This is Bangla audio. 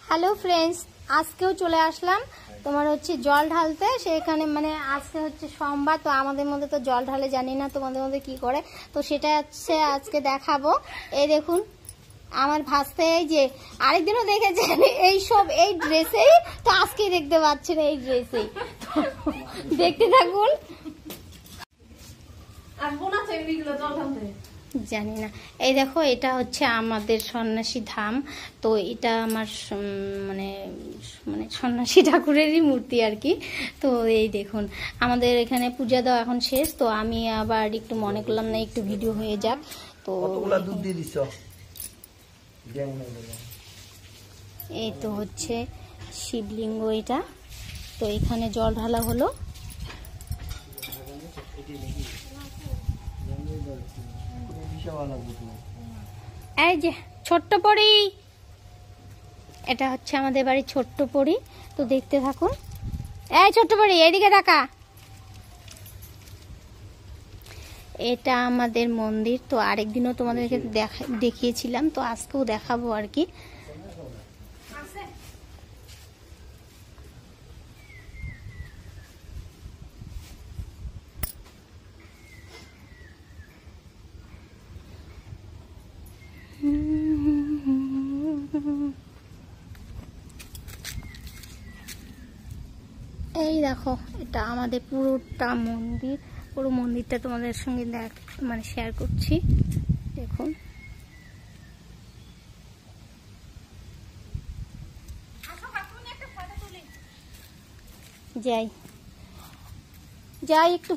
হ্যালো ফ্রেন্ডস, আজকেও চলে আসলাম তোমার হচ্ছে জল ঢালতে। সেখানে মানে আজকে হচ্ছে সোমবার, তো আমাদের মধ্যে তো জল ঢালে, জানি না তোমাদের মধ্যে কি করে, তো সেটা হচ্ছে আজকে দেখাবো। এই দেখুন আমার ভাসতে, এই যে আরেকদিনও দেখেছেন এইসব এই ড্রেসেই, তো আজকেই দেখতে পাচ্ছেন এই ড্রেসেই। দেখতে থাকুন। জানি না, এই দেখো এটা হচ্ছে আমাদের সন্ন্যাসী ধাম। তো এটা আমার মানে মানে সন্ন্যাসী ঠাকুরেরই মূর্তি আর কি। তো এই দেখুন আমাদের এখানে পূজা দেওয়া এখন শেষ, তো আমি আবার একটু মনে করলাম না একটু ভিডিও হয়ে যাক। তো এই তো হচ্ছে শিবলিঙ্গ এটা, তো এখানে জল ঢালা হলো। এই যে ছোট্ট পরি, এটা হচ্ছে আমাদের বাড়ির ছোট্ট পরি। তো দেখতে থাকুন। এই ছোট্ট পরি এদিকে তাকা। এটা আমাদের মন্দির। তো আরেকদিনও তোমাদেরকে দেখিয়েছিলাম, তো আজকেও দেখাবো আর কি। এই দেখো এটা আমাদের পুরোটা মন্দির, পুরো মন্দিরটা তোমাদের সঙ্গে মানে শেয়ার করছি। দেখুন যাই যাই একটু